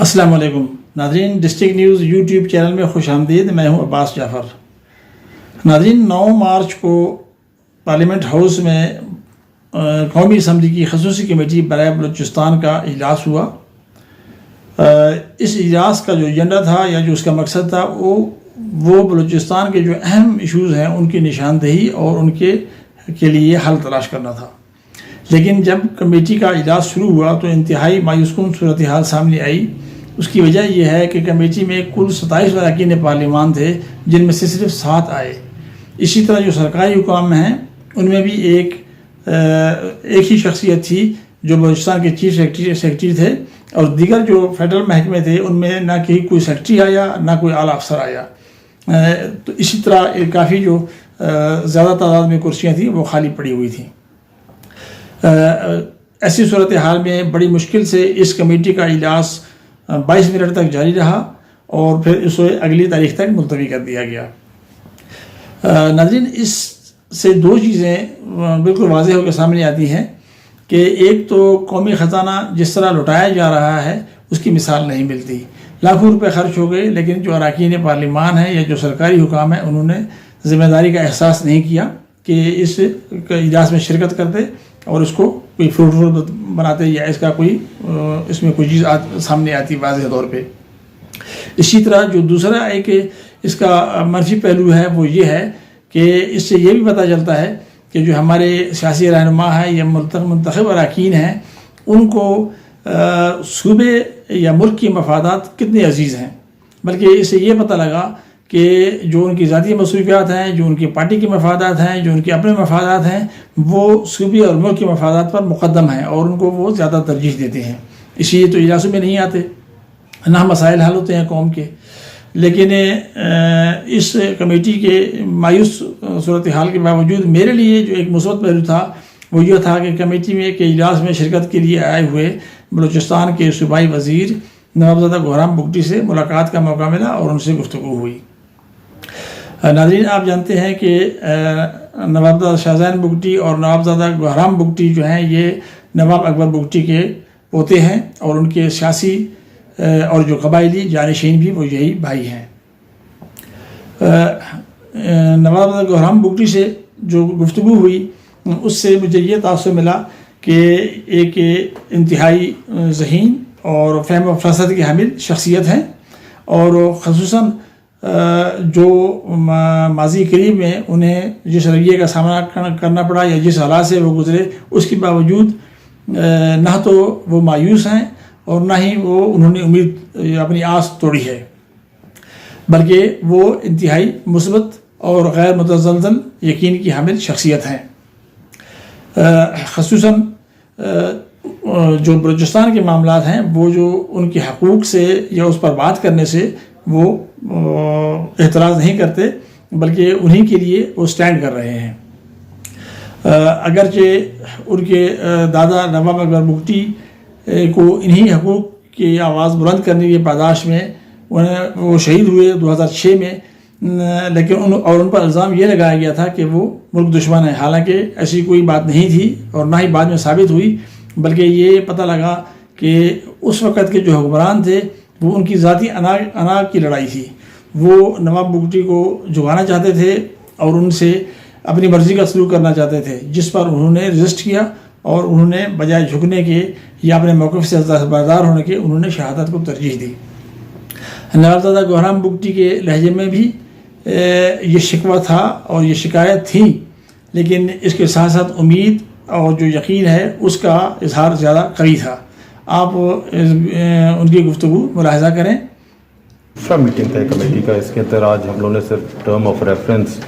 السلام علیکم ناظرین، ڈسٹرکٹ نیوز یوٹیوب چینل میں خوش آمدید۔ میں ہوں عباس جعفر۔ ناظرین، 9 مارچ کو پارلیمنٹ ہاؤس میں قومی اسمبلی کی خصوصی کمیٹی برائے بلوچستان کا اجلاس ہوا۔ اس اجلاس کا جو ایجنڈا تھا یا جو اس کا مقصد تھا وہ بلوچستان کے جو اہم ایشوز ہیں ان کی نشاندہی اور ان کے لیے حل تلاش کرنا تھا۔ لیکن جب کمیٹی کا اجلاس شروع ہوا تو انتہائی مایوس کن صورتحال سامنے آئی۔ اس کی وجہ یہ ہے کہ کمیٹی میں کل 27 اراکین پارلیمان تھے، جن میں سے صرف 7 آئے۔ اسی طرح جو سرکاری حکام ہیں ان میں بھی ایک ہی شخصیت تھی جو بلوچستان کے چیف سیکرٹری تھے، اور دیگر جو فیڈرل محکمے تھے ان میں نہ کہ کوئی سیکرٹری آیا نہ کوئی اعلیٰ افسر آیا۔ تو اسی طرح کافی جو زیادہ تعداد میں کرسیاں تھیں وہ خالی پڑی ہوئی تھیں۔ ایسی صورتحال میں بڑی مشکل سے اس کمیٹی کا اجلاس 22 منٹ تک جاری رہا اور پھر اسے اگلی تاریخ تک ملتوی کر دیا گیا۔ ناظرین، اس سے 2 چیزیں بالکل واضح ہو کے سامنے آتی ہیں کہ ایک تو قومی خزانہ جس طرح لٹایا جا رہا ہے اس کی مثال نہیں ملتی۔ لاکھوں روپے خرچ ہو گئے، لیکن جو اراکین پارلیمان ہیں یا جو سرکاری حکام ہیں انہوں نے ذمہ داری کا احساس نہیں کیا کہ اس اجلاس میں شرکت کرتے اور اس کو کوئی فروٹفل بناتے یا اس کا اس میں کوئی چیز سامنے آتی واضح طور پہ۔ اسی طرح جو دوسرا ایک اس کا منفی پہلو ہے وہ یہ ہے کہ اس سے یہ بھی پتہ چلتا ہے کہ جو ہمارے سیاسی رہنما ہیں یا منتخب اراکین ہیں ان کو صوبے یا ملک کی مفادات کتنے عزیز ہیں، بلکہ اس سے یہ پتہ لگا کہ جو ان کی ذاتی مصروفیات ہیں، جو ان کی پارٹی کے مفادات ہیں، جو ان کے اپنے مفادات ہیں، وہ صوبے اور ملک کے مفادات پر مقدم ہیں اور ان کو وہ زیادہ ترجیح دیتے ہیں۔ اس لیے تو اجلاسوں میں نہیں آتے، نہ مسائل حل ہوتے ہیں قوم کے۔ لیکن اس کمیٹی کے مایوس صورتحال کے باوجود میرے لیے جو ایک مثبت پہلو تھا وہ یہ تھا کہ کمیٹی میں کے اجلاس میں شرکت کے لیے آئے ہوئے بلوچستان کے صوبائی وزیر نوابزادہ گوہرام بگٹی سے ملاقات کا موقع ملا اور ان سے گفتگو ہوئی۔ ناظرین، آپ جانتے ہیں کہ نوابزادہ شاہزین بگٹی اور نوابزادہ گوہرام بگٹی جو ہیں یہ نواب اکبر بگٹی کے پوتے ہیں اور ان کے سیاسی اور جو قبائلی جانشین بھی وہ یہی بھائی ہیں۔ نوابزادہ گوہرام بگٹی سے جو گفتگو ہوئی اس سے مجھے یہ تاثر ملا کہ ایک انتہائی ذہین اور فہم و فراست کی حامل شخصیت ہیں، اور خصوصاً جو ماضی قریب میں انہیں جس رویے کا سامنا کرنا پڑا یا جس حالات سے وہ گزرے اس کے باوجود نہ تو وہ مایوس ہیں اور نہ ہی انہوں نے امید اپنی آس توڑی ہے، بلکہ وہ انتہائی مثبت اور غیر متزلزل یقین کی حامل شخصیت ہیں۔ خصوصاً جو بلوچستان کے معاملات ہیں وہ جو ان کے حقوق سے یا اس پر بات کرنے سے وہ اعتراض نہیں کرتے، بلکہ انہی کے لیے وہ سٹینڈ کر رہے ہیں۔ اگرچہ ان کے دادا نواب اکبر بگٹی کو انہی حقوق کی آواز بلند کرنے کی پاداش میں وہ شہید ہوئے 2006 میں، لیکن ان پر الزام یہ لگایا گیا تھا کہ وہ ملک دشمن ہے، حالانکہ ایسی کوئی بات نہیں تھی اور نہ ہی بعد میں ثابت ہوئی، بلکہ یہ پتہ لگا کہ اس وقت کے جو حکمران تھے وہ ان کی ذاتی انا کی لڑائی تھی۔ وہ نواب بگٹی کو جھکانا چاہتے تھے اور ان سے اپنی مرضی کا سلوک کرنا چاہتے تھے، جس پر انہوں نے رجسٹ کیا اور انہوں نے بجائے جھکنے کے یا اپنے موقف سے بردار ہونے کے انہوں نے شہادت کو ترجیح دی۔ نوابزادہ گوہرام بگٹی کے لہجے میں بھی یہ شکوہ تھا اور یہ شکایت تھی، لیکن اس کے ساتھ ساتھ امید اور جو یقین ہے اس کا اظہار زیادہ قوی تھا۔ آپ ان کی گفتگو ملاحظہ کریں۔ دوسرا میٹنگ تھا کمیٹی کا، اس کے اندر آج ہم لوگوں نے صرف ٹرم آف ریفرنس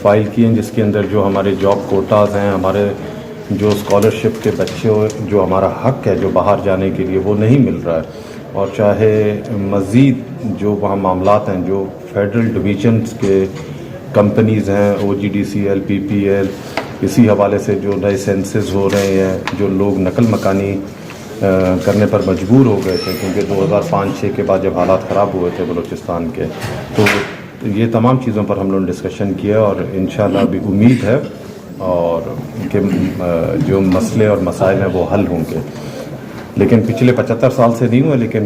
فائل کیے ہیں، جس کے اندر جو ہمارے جاب کوٹاز ہیں، ہمارے جو اسکالرشپ کے بچے جو ہمارا حق ہے جو باہر جانے کے لیے وہ نہیں مل رہا ہے، اور چاہے مزید جو وہاں معاملات ہیں جو فیڈرل ڈویژنس کے کمپنیز ہیں OGDC LPPL، اسی حوالے سے جو نئے سینسز ہو رہے ہیں، جو لوگ نقل مکانی کرنے پر مجبور ہو گئے تھے کیونکہ 2005-06 کے بعد جب حالات خراب ہوئے تھے بلوچستان کے، تو یہ تمام چیزوں پر ہم لوگوں نے ڈسکشن کیا اور انشاءاللہ بھی امید ہے اور کہ جو مسئلے اور مسائل ہیں وہ حل ہوں گے۔ لیکن پچھلے 75 سال سے نہیں ہوئے، لیکن